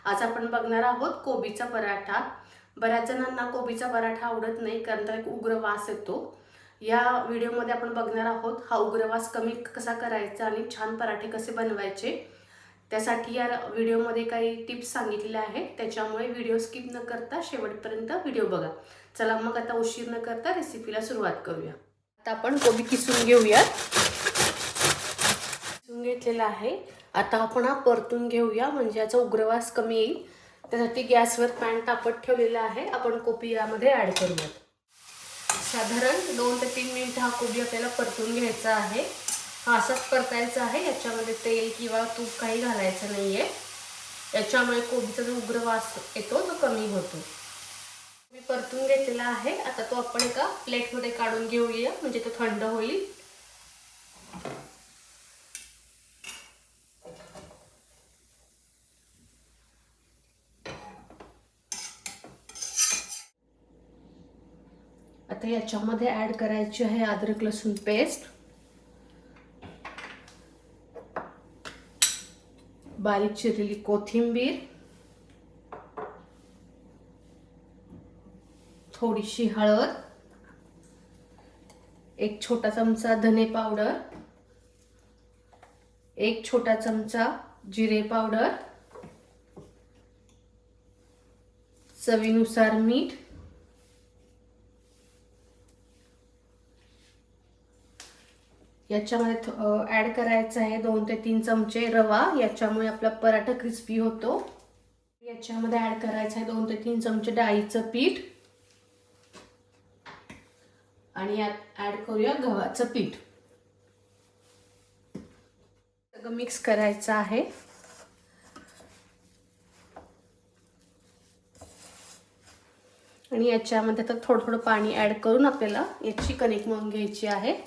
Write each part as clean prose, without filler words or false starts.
आज आपण बघणार आहोत कोबीचा पराठा। बऱ्याच जणांना कोबीचा पराठा आवडत नाही कारण त्याला एक उग्र वास येतो। या व्हिडिओमध्ये आपण बघणार आहोत हा उग्र वास कमी कसा करायचा आणि छान पराठे कसे बनवायचे। त्यासाठी या व्हिडिओमध्ये काही टिप्स सांगितलेल्या आहेत, त्याच्यामुळे व्हिडिओ स्किप न करता शेवटपर्यंत व्हिडिओ बघा। चला मग आता उशीर न करता रेसिपीला सुरुवात करूया। आता आपण कोबी किसून घेऊया। किसून घेतलेला आहे। आता आपण हा परतून घेऊया म्हणजे याचा उग्रवास कमी येईल। त्यासाठी गॅसवर पॅन तापत ठेवलेला आहे। आपण कोबी यामध्ये ॲड करूया। साधारण 2 ते 3 मिनिट हा कोबी आपल्याला परतून घ्यायचा आहे। हा असाच परतायचा आहे, याच्यामध्ये तेल किंवा तूप काही घालायचं नाहीये। याच्यामुळे कोबीचा जो उग्रवास येतो तो कमी होतो। मी परतून घेतलेला आहे। आता तो आपण एका प्लेटमध्ये काढून घेऊया म्हणजे तो थंड होईल। आता याच्यामध्ये ॲड करायची आहे अद्रक लसूण पेस्ट, बारीक चिरलेली कोथिंबीर, थोडीशी हळद, एक छोटा चमचा धने पावडर, एक छोटा चमचा जिरे पावडर, चवीनुसार मीठ, याच्यामध्ये ॲड करायचा आहे 2 ते 3 चमचे रवा। याच्यामुळे आपला पराठा क्रिस्पी होतो। याच्यामध्ये ॲड करायचा आहे 2 ते 3 चमचे डाळीचं पीठ आणि यात ॲड करूया गव्हाचं पीठ। सगळं मिक्स करायचं आहे। आणि याच्यामध्ये आता थोडं थोडं पाणी ॲड करून आपल्याला याची कणिक मळून घ्यायची आहे।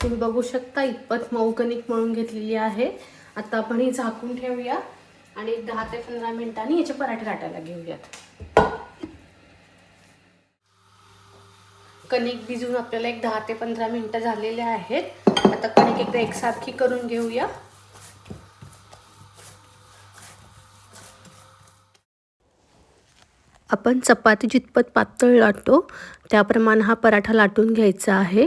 तुम्ही बघू शकता इतपत मऊ कणिक मळून घेतलेली आहे। आता आपण ही झाकून ठेवूया आणि 10 ते 15 मिनिटांनी याचे पराठे लाटायला घेऊयात। कणिक भिजवून आपल्याला एक 10 ते 15 मिनिटं झालेले आहेत। आता कणिक एकदा एकसारखी करून घेऊया। आपण चपाती जितपत पातळ लाटतो त्याप्रमाणे हा पराठा लाटून घ्यायचा आहे।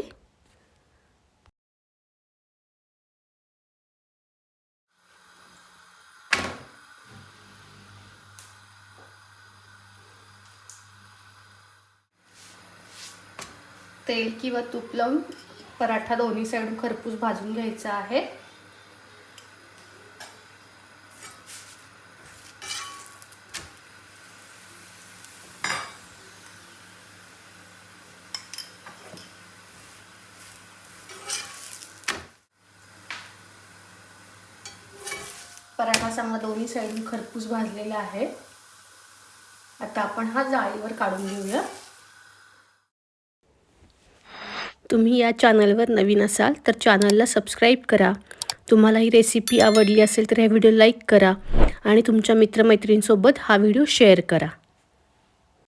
तेल किंवा तूप लावून पराठा दोन्ही साइडून खरपूस भाजून घ्यायचा आहे। पराठा चांगला दोन्ही साइडून खरपूस भाजलेला आहे। आता आपण हा जाळीवर काढून घेऊया। तुम्ही या चॅनलवर नवीन असाल तर चॅनलला सबस्क्राईब करा। तुम्हाला ही रेसिपी आवडली असेल तर हा व्हिडिओ लाईक करा आणि तुमच्या मित्रमैत्रिणींसोबत हा व्हिडिओ शेअर करा।